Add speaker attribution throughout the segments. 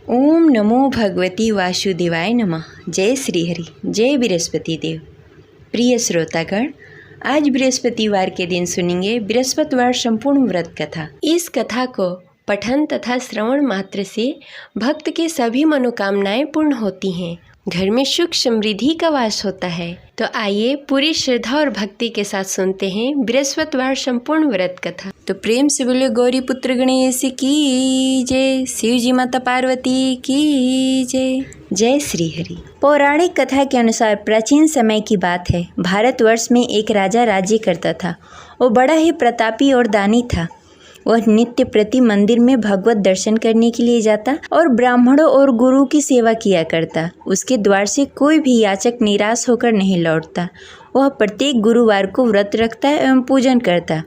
Speaker 1: ओम नमो भगवती वासुदेवाय नमः। जय श्री हरि, जय बृहस्पति देव। प्रिय श्रोतागण, आज बृहस्पतिवार के दिन सुनेंगे बृहस्पतिवार संपूर्ण व्रत कथा। इस कथा को पठन तथा श्रवण मात्र से भक्त के सभी मनोकामनाएं पूर्ण होती हैं, घर में सुख समृद्धि का वास होता है। तो आइए पूरी श्रद्धा और भक्ति के साथ सुनते हैं बृहस्पतिवार संपूर्ण व्रत कथा। तो प्रेम से बोले गौरी पुत्र गणेश की जय, शिव जी माता पार्वती की जय। जय श्री हरि। पौराणिक कथा के अनुसार प्राचीन समय की बात है। भारतवर्ष में एक राजा राज्य करता था। वो बड़ा ही प्रतापी और दानी था। वह नित्य प्रति मंदिर में भगवत दर्शन करने के लिए जाता और ब्राह्मणों और गुरु की सेवा किया करता। उसके द्वार से कोई भी याचक निराश होकर नहीं लौटता। वह प्रत्येक गुरुवार को व्रत रखता एवं पूजन करता,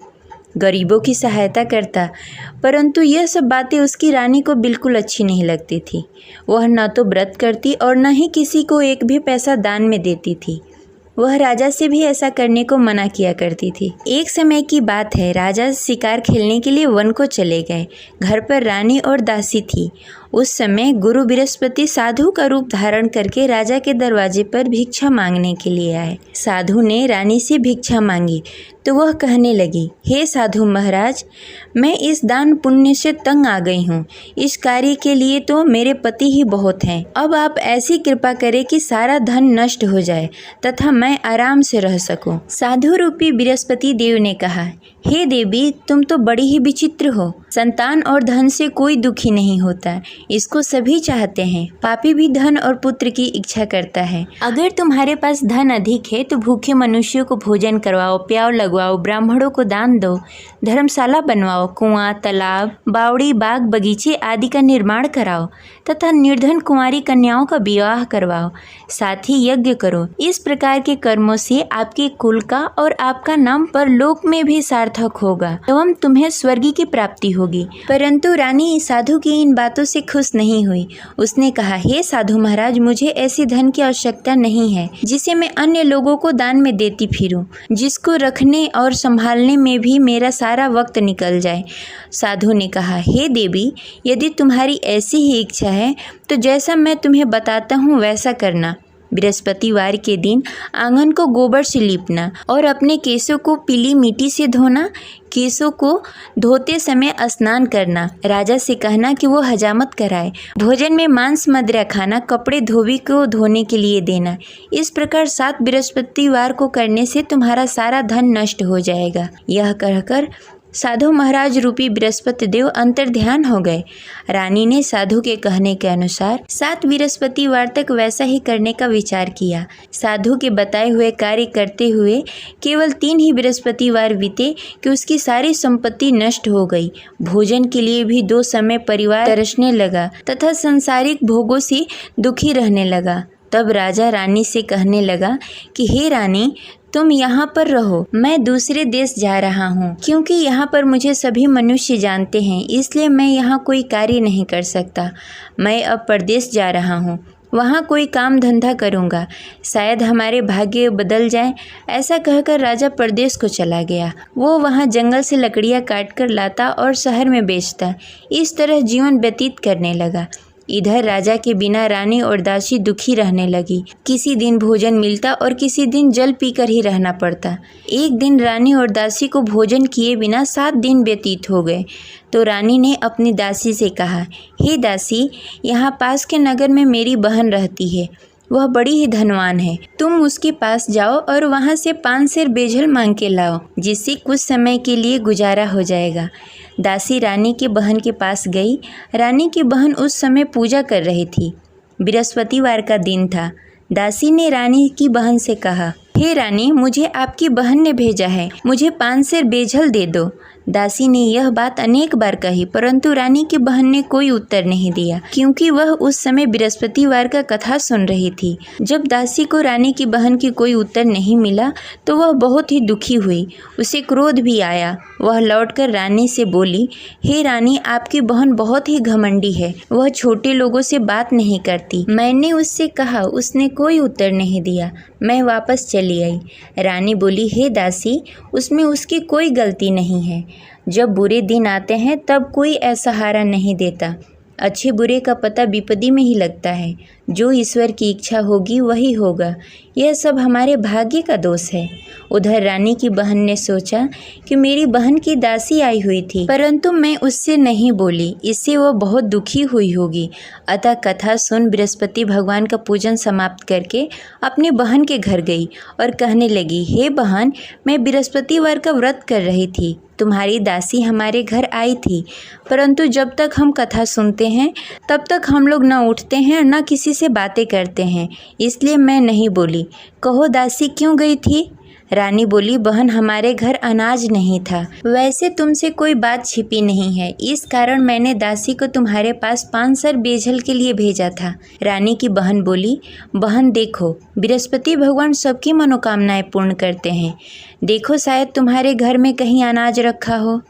Speaker 1: गरीबों की सहायता करता। परंतु यह सब बातें उसकी रानी को बिल्कुल अच्छी नहीं लगती थी। वह न तो व्रत करती और न ही किसी को एक भी पैसा दान में देती थी। वह राजा से भी ऐसा करने को मना किया करती थी। एक समय की बात है, राजा शिकार खेलने के लिए वन को चले गए। घर पर रानी और दासी थी। उस समय गुरु बृहस्पति साधु का रूप धारण करके राजा के दरवाजे पर भिक्षा मांगने के लिए आए। साधु ने रानी से भिक्षा मांगी तो वह कहने लगी, हे साधु महाराज, मैं इस दान पुण्य से तंग आ गई हूँ। इस कार्य के लिए तो मेरे पति ही बहुत हैं। अब आप ऐसी कृपा करें कि सारा धन नष्ट हो जाए तथा मैं आराम से रह सकूं। साधु रूपी बृहस्पति देव ने कहा, हे देवी, तुम तो बड़ी ही विचित्र हो। संतान और धन से कोई दुखी नहीं होता, इसको सभी चाहते हैं। पापी भी धन और पुत्र की इच्छा करता है। अगर तुम्हारे पास धन अधिक है तो भूखे मनुष्यों को भोजन करवाओ, प्याव लगवाओ, ब्राह्मणों को दान दो, धर्मशाला बनवाओ, कुआं, तालाब, बावड़ी, बाग, बगीचे आदि का निर्माण कराओ तथा निर्धन कुंवारी कन्याओं का विवाह करवाओ। साथ ही यज्ञ करो। इस प्रकार के कर्मों से आपके कुल का और आपका नाम परलोक में भी सार्थक होगा एवं तुम्हें स्वर्ग की प्राप्ति होगी। परंतु रानी साधु की इन बातों से खुश नहीं हुई। उसने कहा, हे साधु महाराज, मुझे ऐसी धन की आवश्यकता नहीं है जिसे मैं अन्य लोगों को दान में देती फिरूं, जिसको रखने और संभालने में भी मेरा सारा वक्त निकल जाए। साधु ने कहा, हे देवी, यदि तुम्हारी ऐसी ही इच्छा है तो जैसा मैं तुम्हें बताता हूँ वैसा करना। बृहस्पतिवार के दिन आंगन को गोबर से लीपना और अपने केशों को पीली मिट्टी से धोना। केशों को धोते समय स्नान करना। राजा से कहना कि वो हजामत कराए। भोजन में मांस मदिरा खाना। कपड़े धोबी को धोने के लिए देना। इस प्रकार 7 बृहस्पतिवार को करने से तुम्हारा सारा धन नष्ट हो जाएगा। यह कहकर साधु महाराज रूपी बृहस्पति देव अंतर्ध्यान हो गए। रानी ने साधु के कहने के अनुसार 7 बृहस्पतिवार तक वैसा ही करने का विचार किया। साधु के बताए हुए कार्य करते हुए केवल 3 ही बृहस्पतिवार बीते कि उसकी सारी संपत्ति नष्ट हो गई। भोजन के लिए भी 2 समय परिवार तरसने लगा तथा सांसारिक भोगों से दुखी रहने लगा। तब राजा रानी से कहने लगा कि हे रानी, तुम यहाँ पर रहो, मैं दूसरे देश जा रहा हूँ। क्योंकि यहाँ पर मुझे सभी मनुष्य जानते हैं, इसलिए मैं यहाँ कोई कार्य नहीं कर सकता। मैं अब परदेश जा रहा हूँ, वहाँ कोई काम धंधा करूँगा, शायद हमारे भाग्य बदल जाए। ऐसा कहकर राजा परदेश को चला गया। वो वहाँ जंगल से लकड़ियाँ काट कर लाता और शहर में बेचता। इस तरह जीवन व्यतीत करने लगा। इधर राजा के बिना रानी और दासी दुखी रहने लगी। किसी दिन भोजन मिलता और किसी दिन जल पीकर ही रहना पड़ता। एक दिन रानी और दासी को भोजन किए बिना 7 दिन व्यतीत हो गए। तो रानी ने अपनी दासी से कहा, हे दासी, यहाँ पास के नगर में मेरी बहन रहती है। वह बड़ी ही धनवान है। तुम उसके पास जाओ और वहाँ से 5 सेर बेजल मांग के लाओ, जिससे कुछ समय के लिए गुजारा हो जाएगा। दासी रानी की बहन के पास गई। रानी की बहन उस समय पूजा कर रही थी। बृहस्पतिवार का दिन था। दासी ने रानी की बहन से कहा, हे रानी, मुझे आपकी बहन ने भेजा है, मुझे 5 सेर बेजल दे दो। दासी ने यह बात अनेक बार कही, परंतु रानी की बहन ने कोई उत्तर नहीं दिया, क्योंकि वह उस समय बृहस्पतिवार का कथा सुन रही थी। जब दासी को रानी की बहन की कोई उत्तर नहीं मिला तो वह बहुत ही दुखी हुई। उसे क्रोध भी आया। वह लौटकर रानी से बोली, हे रानी, आपकी बहन बहुत ही घमंडी है। वह छोटे लोगों से बात नहीं करती। मैंने उससे कहा, उसने कोई उत्तर नहीं दिया। मैं वापस चली आई। रानी बोली, हे दासी, उसमें उसकी कोई गलती नहीं है। जब बुरे दिन आते हैं तब कोई असहारा नहीं देता। अच्छे बुरे का पता विपत्ति में ही लगता है। जो ईश्वर की इच्छा होगी वही होगा। यह सब हमारे भाग्य का दोष है। उधर रानी की बहन ने सोचा कि मेरी बहन की दासी आई हुई थी, परंतु मैं उससे नहीं बोली, इससे वह बहुत दुखी हुई होगी। अतः कथा सुन बृहस्पति भगवान का पूजन समाप्त करके अपनी बहन के घर गई और कहने लगी, हे बहन, मैं बृहस्पतिवार का व्रत कर रही थी। तुम्हारी दासी हमारे घर आई थी, परंतु जब तक हम कथा सुनते हैं तब तक हम लोग न उठते हैं न किसी से बातें करते हैं, इसलिए मैं नहीं बोली। कहो दासी क्यों गई थी? रानी बोली, बहन, हमारे घर अनाज नहीं था। वैसे तुमसे कोई बात छिपी नहीं है, इस कारण मैंने दासी को तुम्हारे पास 5 सर बेजल के लिए भेजा था। रानी की बहन बोली, बहन देखो, बृहस्पति भगवान सबकी मनोकामनाएं पूर्ण करते हैं। देखो, शायद तुम्हारे घर में कहीं अनाज रखा हो।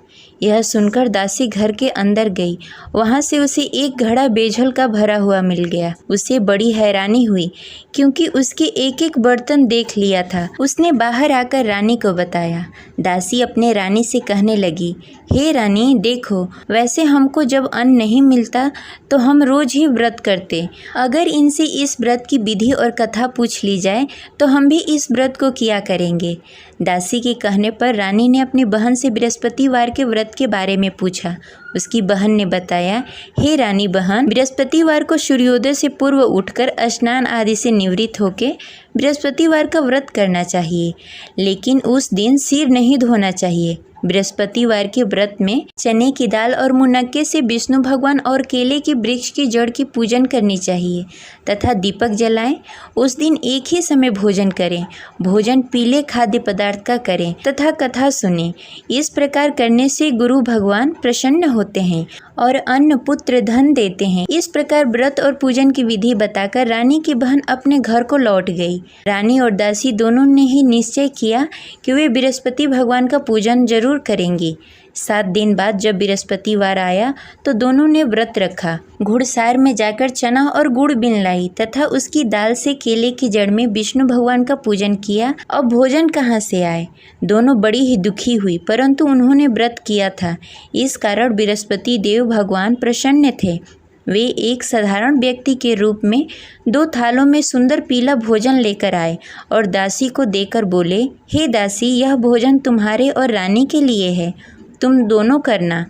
Speaker 1: यह सुनकर दासी घर के अंदर गई। वहाँ से उसे एक घड़ा बेजल का भरा हुआ मिल गया। उसे बड़ी हैरानी हुई क्योंकि उसके एक एक बर्तन देख लिया था। उसने बाहर आकर रानी को बताया। दासी अपने रानी से कहने लगी, हे रानी, देखो, वैसे हमको जब अन्न नहीं मिलता तो हम रोज ही व्रत करते। अगर इनसे इस व्रत की विधि और कथा पूछ ली जाए तो हम भी इस व्रत को किया करेंगे। दासी के कहने पर रानी ने अपनी बहन से बृहस्पतिवार के व्रत के बारे में पूछा। उसकी बहन ने बताया, हे रानी बहन, बृहस्पतिवार को सूर्योदय से पूर्व उठकर स्नान आदि से निवृत्त होकर बृहस्पतिवार का व्रत करना चाहिए, लेकिन उस दिन सिर नहीं धोना चाहिए। बृहस्पतिवार के व्रत में चने की दाल और मुनक्के से विष्णु भगवान और केले के वृक्ष की जड़ की पूजन करनी चाहिए तथा दीपक जलाएं। उस दिन एक ही समय भोजन करें। भोजन पीले खाद्य पदार्थ का करें तथा कथा सुनें। इस प्रकार करने से गुरु भगवान प्रसन्न होते हैं और अन्न पुत्र धन देते हैं। इस प्रकार व्रत और पूजन की विधि बताकर रानी की बहन अपने घर को लौट गई। रानी और दासी दोनों ने ही निश्चय किया कि वे बृहस्पति भगवान का पूजन जरूर करेंगी। 7 दिन बाद जब बृहस्पतिवार आया तो दोनों ने व्रत रखा। घुड़सार में जाकर चना और गुड़ बीन लाई तथा उसकी दाल से केले की जड़ में विष्णु भगवान का पूजन किया। अब भोजन कहाँ से आए? दोनों बड़ी ही दुखी हुई, परंतु उन्होंने व्रत किया था, इस कारण बृहस्पति देव भगवान प्रसन्न थे। वे एक साधारण व्यक्ति के रूप में 2 थालों में सुंदर पीला भोजन लेकर आए और दासी को देकर बोले, हे दासी, यह भोजन तुम्हारे और रानी के लिए है, तुम दोनों करना।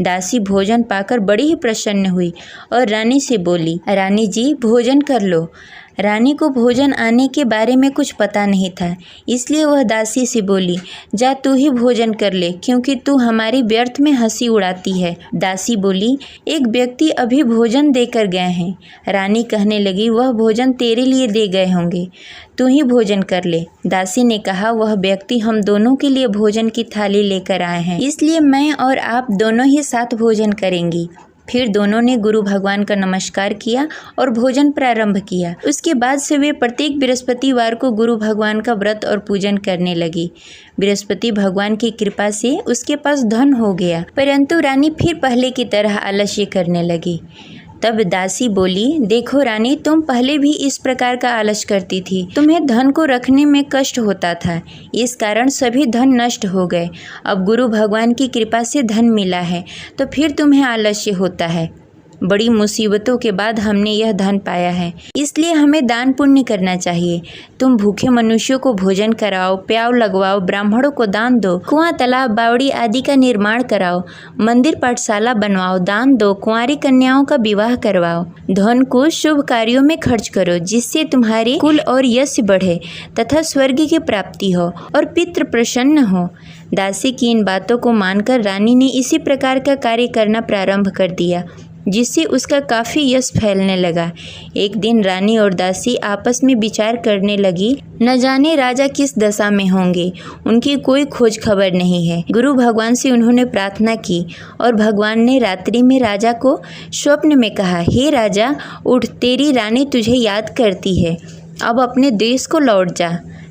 Speaker 1: दासी भोजन पाकर बड़ी ही प्रसन्न हुई और रानी से बोली, रानी जी, भोजन कर लो। रानी को भोजन आने के बारे में कुछ पता नहीं था, इसलिए वह दासी से बोली, जा तू ही भोजन कर ले, क्योंकि तू हमारी व्यर्थ में हंसी उड़ाती है। दासी बोली, एक व्यक्ति अभी भोजन देकर गए हैं। रानी कहने लगी, वह भोजन तेरे लिए दे गए होंगे, तू ही भोजन कर ले। दासी ने कहा, वह व्यक्ति हम दोनों के लिए भोजन की थाली लेकर आए हैं, इसलिए मैं और आप दोनों ही साथ भोजन करेंगी। फिर दोनों ने गुरु भगवान का नमस्कार किया और भोजन प्रारंभ किया। उसके बाद से वे प्रत्येक बृहस्पतिवार को गुरु भगवान का व्रत और पूजन करने लगी। बृहस्पति भगवान की कृपा से उसके पास धन हो गया, परंतु रानी फिर पहले की तरह आलस्य करने लगी। तब दासी बोली, देखो रानी, तुम पहले भी इस प्रकार का आलस करती थी। तुम्हें धन को रखने में कष्ट होता था, इस कारण सभी धन नष्ट हो गए। अब गुरु भगवान की कृपा से धन मिला है तो फिर तुम्हें आलस्य होता है। बड़ी मुसीबतों के बाद हमने यह धन पाया है, इसलिए हमें दान पुण्य करना चाहिए। तुम भूखे मनुष्यों को भोजन कराओ, प्याव लगवाओ, ब्राह्मणों को दान दो, कुआं, तालाब, बावड़ी आदि का निर्माण कराओ, मंदिर पाठशाला बनवाओ, दान दो, कुंवारी कन्याओं का विवाह करवाओ। धन को शुभ कार्यों में खर्च करो, जिससे तुम्हारे कुल और यश बढ़े तथा स्वर्ग की प्राप्ति हो और पितृ प्रसन्न हो। दासी की इन बातों को मानकर रानी ने इसी प्रकार का कार्य करना प्रारंभ कर दिया, जिससे उसका काफ़ी यश फैलने लगा। एक दिन रानी और दासी आपस में विचार करने लगी, न जाने राजा किस दशा में होंगे, उनकी कोई खोज खबर नहीं है। गुरु भगवान से उन्होंने प्रार्थना की और भगवान ने रात्रि में राजा को स्वप्न में कहा, हे राजा, उठ, तेरी रानी तुझे याद करती है, अब अपने देश को लौट जा।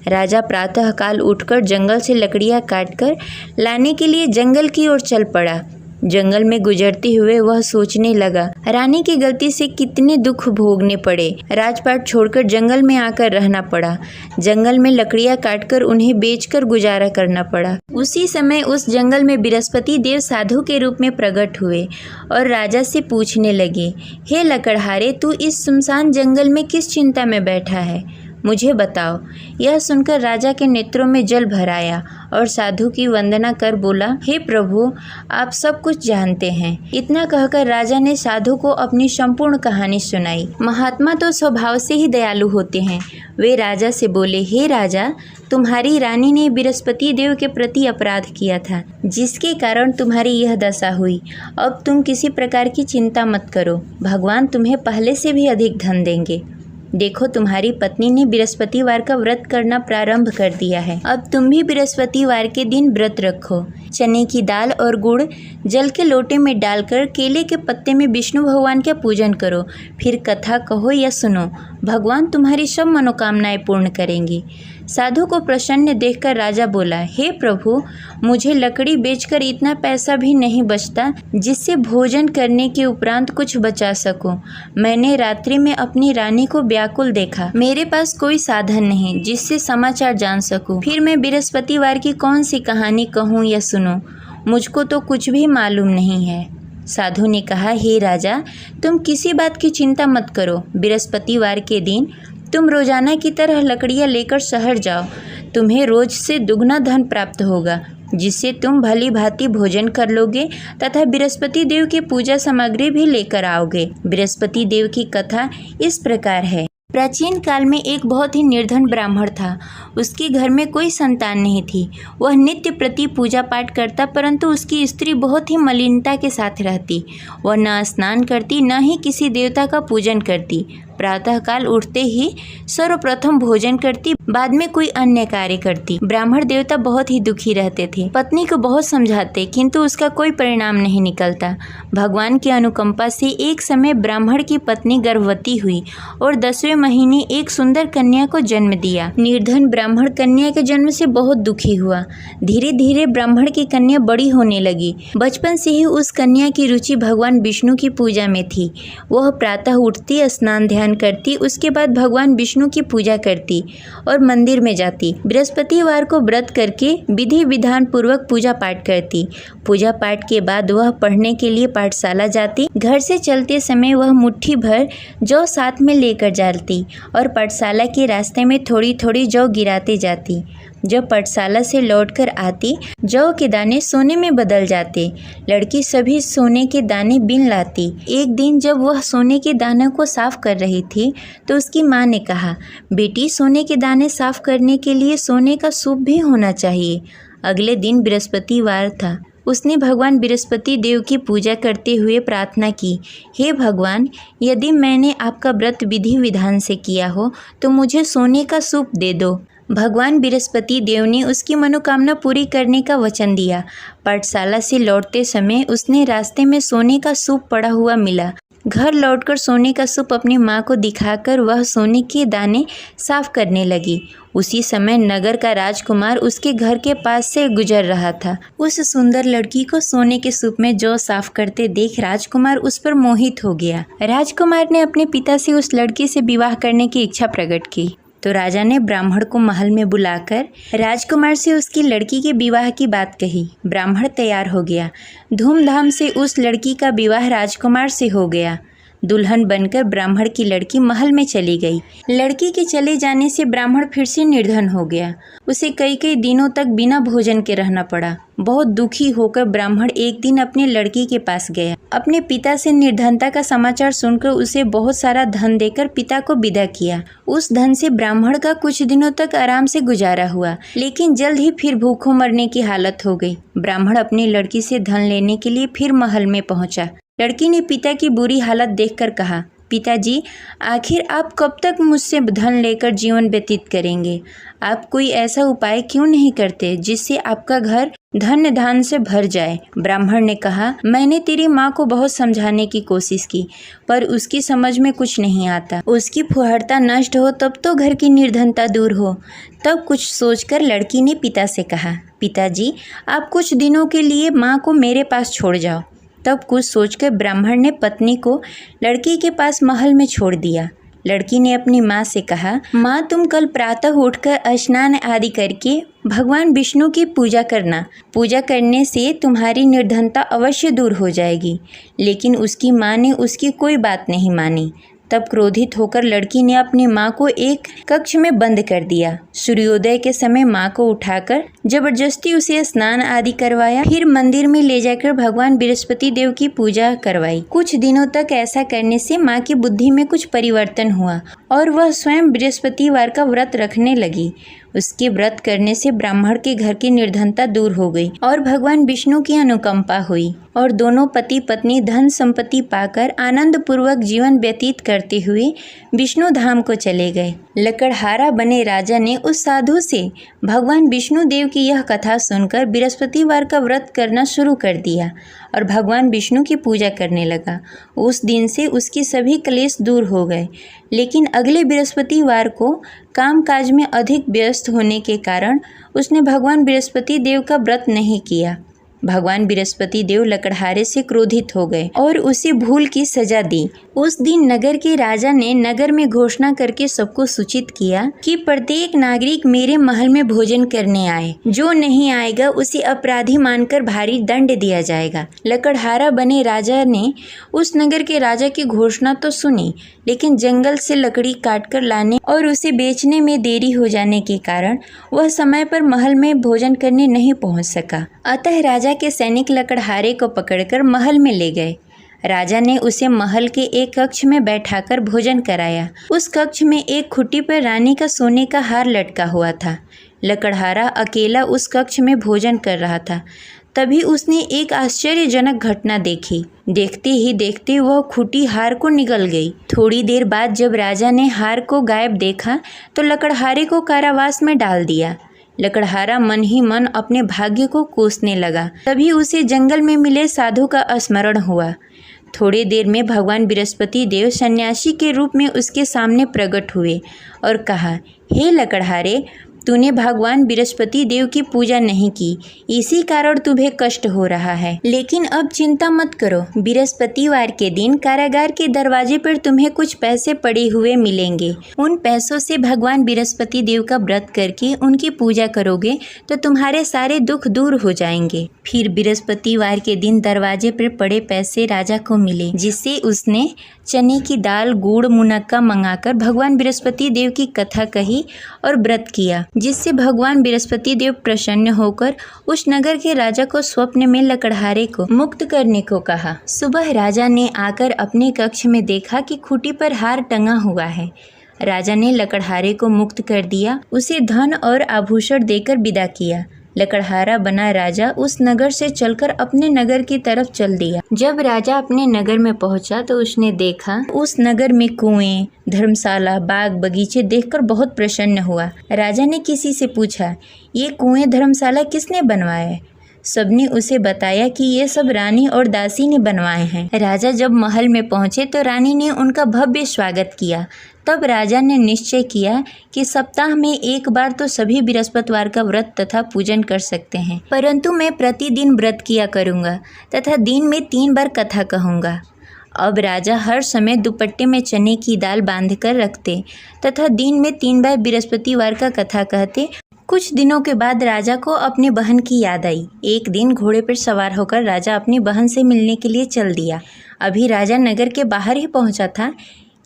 Speaker 1: राजा प्रातःकाल उठकर जंगल से लकड़ियाँ काटकर लाने के लिए जंगल की ओर चल पड़ा। जंगल में गुजरते हुए वह सोचने लगा, रानी की गलती से कितने दुख भोगने पड़े। राजपाट छोड़कर जंगल में आकर रहना पड़ा। जंगल में लकड़ियां काटकर उन्हें बेचकर गुजारा करना पड़ा। उसी समय उस जंगल में बृहस्पति देव साधु के रूप में प्रकट हुए और राजा से पूछने लगे, हे लकड़हारे, तू इस सुनसान जंगल में किस चिंता में बैठा है, मुझे बताओ। यह सुनकर राजा के नेत्रों में जल भर आया और साधु की वंदना कर बोला, हे प्रभु, आप सब कुछ जानते हैं। इतना कहकर राजा ने साधु को अपनी संपूर्ण कहानी सुनाई। महात्मा तो स्वभाव से ही दयालु होते हैं। वे राजा से बोले, हे राजा, तुम्हारी रानी ने बृहस्पति देव के प्रति अपराध किया था, जिसके कारण तुम्हारी यह दशा हुई। अब तुम किसी प्रकार की चिंता मत करो, भगवान तुम्हें पहले से भी अधिक धन देंगे। देखो, तुम्हारी पत्नी ने बृहस्पतिवार का व्रत करना प्रारंभ कर दिया है। अब तुम भी बृहस्पतिवार के दिन व्रत रखो। चने की दाल और गुड़ जल के लोटे में डालकर केले के पत्ते में विष्णु भगवान का पूजन करो। फिर कथा कहो या सुनो, भगवान तुम्हारी सब मनोकामनाएं पूर्ण करेंगे। साधु को प्रसन्न देखकर राजा बोला, हे प्रभु, मुझे लकड़ी बेचकर इतना पैसा भी नहीं बचता जिससे भोजन करने के उपरांत कुछ बचा सकूं। मैंने रात्रि में अपनी रानी को व्याकुल देखा। मेरे पास कोई साधन नहीं जिससे समाचार जान सकूं। फिर मैं बृहस्पतिवार की कौन सी कहानी कहूं या सुनूं, मुझको तो कुछ भी मालूम नहीं है। साधु ने कहा, हे राजा, तुम किसी बात की चिंता मत करो। बृहस्पतिवार के दिन तुम रोजाना की तरह लकड़ियां लेकर शहर जाओ। तुम्हें रोज से दुगना धन प्राप्त होगा, जिससे तुम भली भांति भोजन कर लोगे तथा बृहस्पति देव की पूजा सामग्री भी लेकर आओगे। बृहस्पति देव की कथा इस प्रकार है। प्राचीन काल में एक बहुत ही निर्धन ब्राह्मण था। उसके घर में कोई संतान नहीं थी। वह नित्य प्रति पूजा पाठ करता, परंतु उसकी स्त्री बहुत ही मलिनता के साथ रहती। वह न स्नान करती, न ही किसी देवता का पूजन करती। प्रातःकाल उठते ही सर्वप्रथम भोजन करती, बाद में कोई अन्य कार्य करती। ब्राह्मण देवता बहुत ही दुखी रहते थे। पत्नी को बहुत समझाते, किंतु उसका कोई परिणाम नहीं निकलता। भगवान की अनुकंपा से एक समय ब्राह्मण की पत्नी गर्भवती हुई और 10वें महीने एक सुंदर कन्या को जन्म दिया। निर्धन ब्राह्मण कन्या के जन्म से बहुत दुखी हुआ। धीरे धीरे ब्राह्मण की कन्या बड़ी होने लगी। बचपन से ही उस कन्या की रुचि भगवान विष्णु की पूजा में थी। वह प्रातः उठती, स्नान ध्यान करती, उसके बाद भगवान विष्णु की पूजा करती और मंदिर में जाती। बृहस्पतिवार को व्रत करके विधि विधान पूर्वक पूजा पाठ करती। पूजा पाठ के बाद वह पढ़ने के लिए पाठशाला जाती। घर से चलते समय वह मुट्ठी भर जौ साथ में लेकर जाती और पाठशाला के रास्ते में थोड़ी थोड़ी जौ गिराते जाती। जब पाठशाला से लौटकर आती, जौ के दाने सोने में बदल जाते। लड़की सभी सोने के दाने बीन लाती। एक दिन जब वह सोने के दानों को साफ कर रही थी, तो उसकी माँ ने कहा, बेटी, सोने के दाने साफ करने के लिए सोने का सूप भी होना चाहिए। अगले दिन बृहस्पतिवार था। उसने भगवान बृहस्पति देव की पूजा करते हुए प्रार्थना की, हे भगवान, यदि मैंने आपका व्रत विधि विधान से किया हो तो मुझे सोने का सूप दे दो। भगवान बृहस्पति देव ने उसकी मनोकामना पूरी करने का वचन दिया। पाठशाला से लौटते समय उसने रास्ते में सोने का सूप पड़ा हुआ मिला। घर लौटकर सोने का सूप अपनी माँ को दिखाकर वह सोने के दाने साफ करने लगी। उसी समय नगर का राजकुमार उसके घर के पास से गुजर रहा था। उस सुंदर लड़की को सोने के सूप में जौ साफ करते देख राजकुमार उस पर मोहित हो गया। राजकुमार ने अपने पिता से उस लड़की से विवाह करने की इच्छा प्रकट की। तो राजा ने ब्राह्मण को महल में बुलाकर राजकुमार से उसकी लड़की के विवाह की बात कही। ब्राह्मण तैयार हो गया। धूमधाम से उस लड़की का विवाह राजकुमार से हो गया। दुल्हन बनकर ब्राह्मण की लड़की महल में चली गई। लड़की के चले जाने से ब्राह्मण फिर से निर्धन हो गया। उसे कई कई दिनों तक बिना भोजन के रहना पड़ा। बहुत दुखी होकर ब्राह्मण एक दिन अपनी लड़की के पास गया। अपने पिता से निर्धनता का समाचार सुनकर उसे बहुत सारा धन देकर पिता को विदा किया। उस धन से ब्राह्मण का कुछ दिनों तक आराम से गुजारा हुआ, लेकिन जल्द ही फिर भूखों मरने की हालत हो गई। ब्राह्मण अपनी लड़की से धन लेने के लिए फिर महल में पहुंचा। लड़की ने पिता की बुरी हालत देखकर कहा, पिताजी, आखिर आप कब तक मुझसे धन लेकर जीवन व्यतीत करेंगे? आप कोई ऐसा उपाय क्यों नहीं करते जिससे आपका घर धन धान से भर जाए? ब्राह्मण ने कहा, मैंने तेरी माँ को बहुत समझाने की कोशिश की, पर उसकी समझ में कुछ नहीं आता। उसकी फुहरता नष्ट हो तब तो घर की निर्धनता दूर हो। तब कुछ सोचकर लड़की ने पिता से कहा, पिताजी, आप कुछ दिनों के लिए माँ को मेरे पास छोड़ जाओ। तब कुछ सोचकर ब्राह्मण ने पत्नी को लड़की के पास महल में छोड़ दिया। लड़की ने अपनी माँ से कहा, माँ तुम कल प्रातः उठकर स्नान आदि करके भगवान विष्णु की पूजा करना। पूजा करने से तुम्हारी निर्धनता अवश्य दूर हो जाएगी। लेकिन उसकी माँ ने उसकी कोई बात नहीं मानी। तब क्रोधित होकर लड़की ने अपनी माँ को एक कक्ष में बंद कर दिया। सूर्योदय के समय माँ को उठाकर जबरदस्ती उसे स्नान आदि करवाया। फिर मंदिर में ले जाकर भगवान बृहस्पति देव की पूजा करवाई। कुछ दिनों तक ऐसा करने से माँ की बुद्धि में कुछ परिवर्तन हुआ और वह स्वयं बृहस्पतिवार का व्रत रखने लगी। उसके व्रत करने से ब्राह्मण के घर की निर्धनता दूर हो गई और भगवान विष्णु की अनुकंपा हुई और दोनों पति पत्नी धन संपत्ति पाकर आनंद पूर्वक जीवन व्यतीत करते हुए विष्णु धाम को चले गए। लकड़हारा बने राजा ने उस साधु से भगवान विष्णु देव की यह कथा सुनकर बृहस्पतिवार का व्रत करना शुरू कर दिया और भगवान विष्णु की पूजा करने लगा। उस दिन से उसके सभी क्लेश दूर हो गए। लेकिन अगले बृहस्पतिवार को कामकाज में अधिक व्यस्त होने के कारण उसने भगवान बृहस्पति देव का व्रत नहीं किया। भगवान बृहस्पति देव लकड़हारे से क्रोधित हो गए और उसे भूल की सजा दी। उस दिन नगर के राजा ने नगर में घोषणा करके सबको सूचित किया कि प्रत्येक नागरिक मेरे महल में भोजन करने आए। जो नहीं आएगा उसे अपराधी मानकर भारी दंड दिया जाएगा। लकड़हारा बने राजा ने उस नगर के राजा की घोषणा तो सुनी, लेकिन जंगल से लकड़ी काटकर लाने और उसे बेचने में देरी हो जाने के कारण वह समय पर महल में भोजन करने नहीं पहुंच सका। अतः राजा के सैनिक लकड़हारे को पकड़कर महल में ले गए। राजा ने उसे महल के एक कक्ष में बैठाकर भोजन कराया। उस कक्ष में एक खुट्टी पर रानी का सोने का हार लटका हुआ था। लकड़हारा अकेला उस कक्ष में भोजन कर रहा था। तभी उसने एक आश्चर्यजनक घटना देखी। देखते ही देखते वह खुटी हार को निगल गई। थोड़ी देर बाद जब राजा ने हार को गायब देखा तो लकड़हारे को कारावास में डाल दिया। लकड़हारा मन ही मन अपने भाग्य को कोसने लगा। तभी उसे जंगल में मिले साधु का स्मरण हुआ। थोड़ी देर में भगवान बृहस्पति देव सन्यासी के रूप में उसके सामने प्रकट हुए और कहा, हे लकड़हारे, तूने भगवान बृहस्पति देव की पूजा नहीं की, इसी कारण तुम्हें कष्ट हो रहा है। लेकिन अब चिंता मत करो, बृहस्पतिवार के दिन कारागार के दरवाजे पर तुम्हें कुछ पैसे पड़े हुए मिलेंगे। उन पैसों से भगवान बृहस्पति देव का व्रत करके उनकी पूजा करोगे तो तुम्हारे सारे दुख दूर हो जाएंगे। फिर बृहस्पतिवार के दिन दरवाजे पर पड़े पैसे राजा को मिले, जिससे उसने चने की दाल, गुड़, मुनक्का मंगाकर भगवान बृहस्पति देव की कथा कही और व्रत किया, जिससे भगवान बृहस्पति देव प्रसन्न होकर उस नगर के राजा को स्वप्न में लकड़हारे को मुक्त करने को कहा। सुबह राजा ने आकर अपने कक्ष में देखा कि खूंटी पर हार टंगा हुआ है। राजा ने लकड़हारे को मुक्त कर दिया, उसे धन और आभूषण देकर विदा किया। लकड़हारा बना राजा उस नगर से चलकर अपने नगर की तरफ चल दिया। जब राजा अपने नगर में पहुंचा तो उसने देखा उस नगर में कुएं, धर्मशाला, बाग बगीचे देखकर बहुत प्रसन्न हुआ। राजा ने किसी से पूछा, ये कुएं, धर्मशाला किसने बनवाए? सबने उसे बताया कि ये सब रानी और दासी ने बनवाए हैं। राजा जब महल में पहुंचे तो रानी ने उनका भव्य स्वागत किया। तब राजा ने निश्चय किया कि सप्ताह में एक बार तो सभी बृहस्पतिवार का व्रत तथा पूजन कर सकते हैं, परंतु मैं प्रतिदिन व्रत किया करूँगा तथा दिन में 3 बार कथा कहूँगा। अब राजा हर समय दुपट्टे में चने की दाल बांधकर रखते तथा दिन में 3 बार बृहस्पतिवार का कथा कहते। कुछ दिनों के बाद राजा को अपनी बहन की याद आई। एक दिन घोड़े पर सवार होकर राजा अपनी बहन से मिलने के लिए चल दिया। अभी राजा नगर के बाहर ही पहुंचा था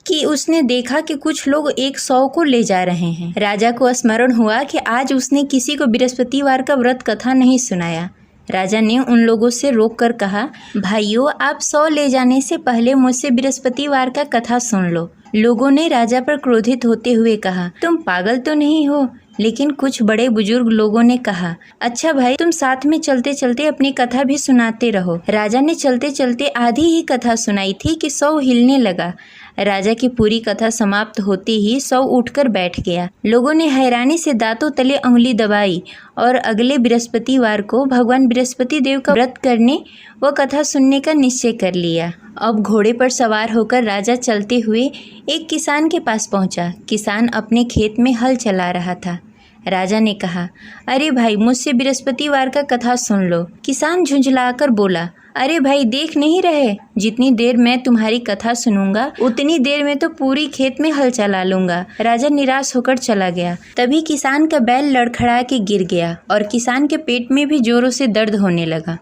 Speaker 1: कि उसने देखा कि कुछ लोग एक 100 को ले जा रहे हैं। राजा को स्मरण हुआ कि आज उसने किसी को बृहस्पतिवार का व्रत कथा नहीं सुनाया। राजा ने उन लोगों से रोककर कहा, भाइयों, आप 100 ले जाने से पहले मुझसे बृहस्पतिवार का कथा सुन लो। लोगों ने राजा पर क्रोधित होते हुए कहा, तुम पागल तो नहीं हो? लेकिन कुछ बड़े बुजुर्ग लोगों ने कहा, अच्छा भाई, तुम साथ में चलते चलते अपनी कथा भी सुनाते रहो। राजा ने चलते चलते आधी ही कथा सुनाई थी कि 100 हिलने लगा। राजा की पूरी कथा समाप्त होते ही 100 उठकर बैठ गया। लोगों ने हैरानी से दांतों तले उंगली दबाई और अगले बृहस्पतिवार को भगवान बृहस्पति देव का व्रत करने व कथा सुनने का निश्चय कर लिया। अब घोड़े पर सवार होकर राजा चलते हुए एक किसान के पास पहुंचा। किसान अपने खेत में हल चला रहा था। राजा ने कहा, अरे भाई, मुझसे बृहस्पतिवार का कथा सुन लो। किसान झुंझलाकर बोला, अरे भाई, देख नहीं रहे, जितनी देर मैं तुम्हारी कथा सुनूंगा उतनी देर में तो पूरी खेत में हल चला लूंगा। राजा निराश होकर चला गया। तभी किसान का बैल लड़खड़ा के गिर गया और किसान के पेट में भी जोरों से दर्द होने लगा।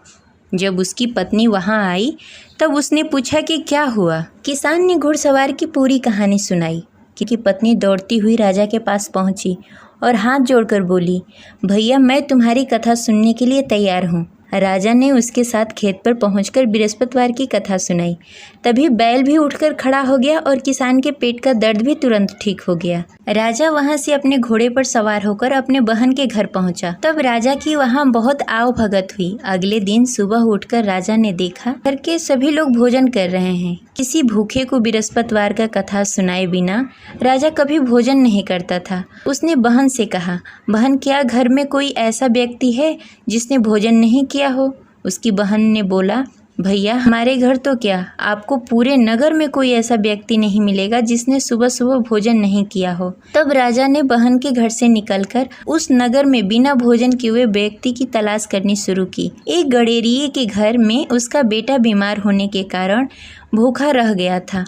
Speaker 1: जब उसकी पत्नी वहां आई तब उसने पूछा कि क्या हुआ। किसान ने घुड़सवार की पूरी कहानी सुनाई कि पत्नी दौड़ती हुई राजा के पास पहुंची और हाथ जोड़कर बोली, भैया मैं तुम्हारी कथा सुनने के लिए तैयार हूँ। राजा ने उसके साथ खेत पर पहुंचकर बृहस्पतिवार की कथा सुनाई। तभी बैल भी उठकर खड़ा हो गया और किसान के पेट का दर्द भी तुरंत ठीक हो गया। राजा वहां से अपने घोड़े पर सवार होकर अपने बहन के घर पहुंचा। तब राजा की वहां बहुत आव भगत हुई। अगले दिन सुबह उठकर राजा ने देखा घर के सभी लोग भोजन कर रहे हैं। किसी भूखे को बृहस्पतिवार का कथा सुनाए बिना राजा कभी भोजन नहीं करता था। उसने बहन से कहा, बहन क्या घर में कोई ऐसा व्यक्ति है जिसने भोजन नहीं किया हो? उसकी बहन ने बोला, भैया हमारे घर तो क्या, आपको पूरे नगर में कोई ऐसा व्यक्ति नहीं मिलेगा जिसने सुबह सुबह भोजन नहीं किया हो। तब राजा ने बहन के घर से निकलकर उस नगर में बिना भोजन किए हुए व्यक्ति की तलाश करनी शुरू की। एक गडेरिये के घर में उसका बेटा बीमार होने के कारण भूखा रह गया था।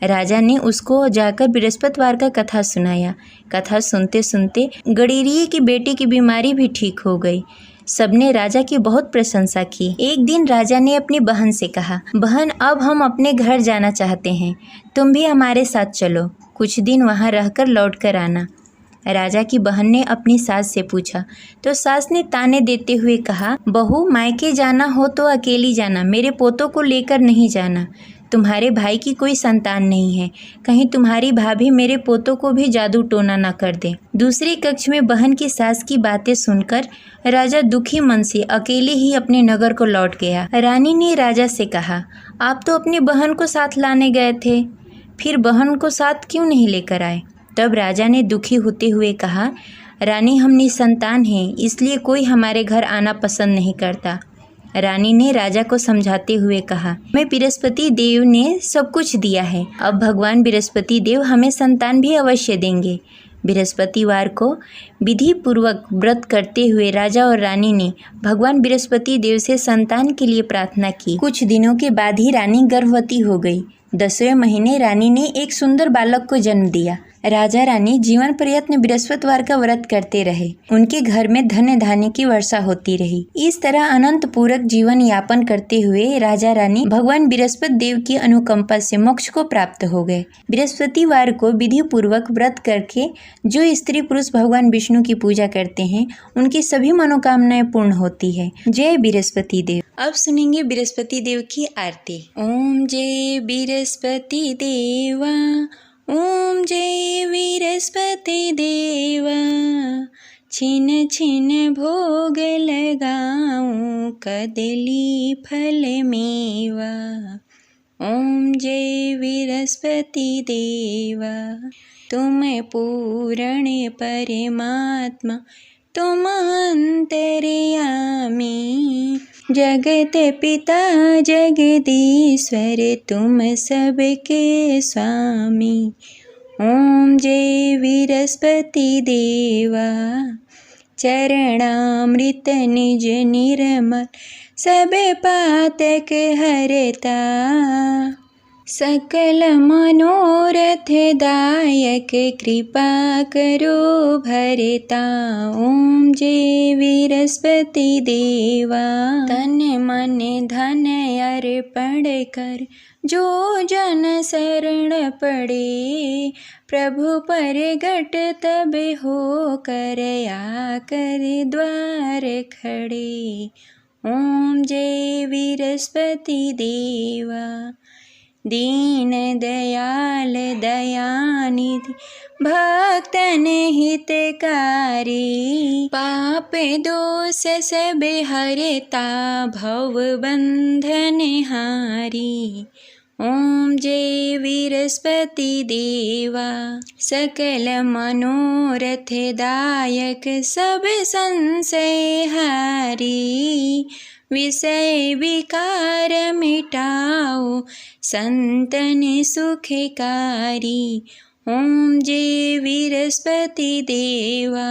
Speaker 1: राजा ने उसको जाकर बृहस्पतिवार का कथा सुनाया। कथा सुनते सुनते गडेरिये की बेटे की बीमारी भी ठीक हो गई। सबने राजा की बहुत प्रशंसा की। एक दिन राजा ने अपनी बहन से कहा, बहन अब हम अपने घर जाना चाहते हैं, तुम भी हमारे साथ चलो, कुछ दिन वहाँ रहकर लौट कर आना। राजा की बहन ने अपनी सास से पूछा तो सास ने ताने देते हुए कहा, बहू मायके जाना हो तो अकेली जाना, मेरे पोतों को लेकर नहीं जाना। तुम्हारे भाई की कोई संतान नहीं है, कहीं तुम्हारी भाभी मेरे पोतों को भी जादू टोना न कर दे। दूसरे कक्ष में बहन की सास की बातें सुनकर राजा दुखी मन से अकेले ही अपने नगर को लौट गया। रानी ने राजा से कहा, आप तो अपनी बहन को साथ लाने गए थे, फिर बहन को साथ क्यों नहीं लेकर आए? तब राजा ने दुखी होते हुए कहा, रानी हम निसंतान हैं, इसलिए कोई हमारे घर आना पसंद नहीं करता। रानी ने राजा को समझाते हुए कहा, मैं बृहस्पति देव ने सब कुछ दिया है, अब भगवान बृहस्पति देव हमें संतान भी अवश्य देंगे। बृहस्पतिवार को विधि पूर्वक व्रत करते हुए राजा और रानी ने भगवान बृहस्पति देव से संतान के लिए प्रार्थना की। कुछ दिनों के बाद ही रानी गर्भवती हो गई। 10वें महीने रानी ने एक सुंदर बालक को जन्म दिया। राजा रानी जीवन पर्यंत बृहस्पतिवार का व्रत करते रहे। उनके घर में धन धान्य की वर्षा होती रही। इस तरह अनंत पूरक जीवन यापन करते हुए राजा रानी भगवान बृहस्पति देव की अनुकंपा से मोक्ष को प्राप्त हो गए। बृहस्पतिवार को विधि पूर्वक व्रत करके जो स्त्री पुरुष भगवान विष्णु की पूजा करते हैं उनकी सभी मनोकामनाएं पूर्ण होती है। जय बृहस्पति देव। अब सुनेंगे बृहस्पति देव की आरती। ओम जय बृहस्पति देवा, ओम जय बृहस्पति देवा, छिन छिन भोग लगाऊं कदली फल मेवा। ओम जय बृहस्पति देवा, तुम पूर्ण परमात्मा, तुम अंतर्यामी, जगत पिता जगदीश्वर, तुम सबके स्वामी। ओम जय बृहस्पति देवा, चरणामृत निज निर्मल, सब पातक हरता, सकल मनोरथ दायक, कृपा करो भरता। ओम जय बृहस्पति देवा, तन मन धन अर्पण कर, जो जन शरण पड़े, प्रभु परगट तब हो कर, आकर द्वार खड़े। ओम जय बृहस्पति देवा, दीन दयाल दयानिधि, भक्तन हितकारी, पाप दोष सब हरता, भव बंधन हारी। ओम जय बृहस्पति देवा, सकल मनोरथ दायक, सब संशय हारी, विषय विकार मिटाओ, संतन सुखकारी। ओम जय बृहस्पति देवा,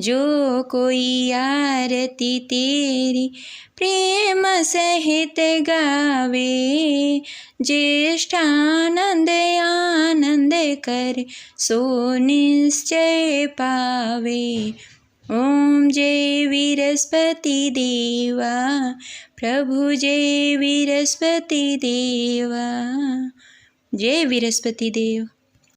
Speaker 1: जो कोई आरती तेरी प्रेम सहित गावे, ज्येष्ठानंद आनंद कर सो निश्चय पावे। ओम जय विरस्पति देवा, प्रभु जय विरस्पति देवा। जय विरस्पति देव।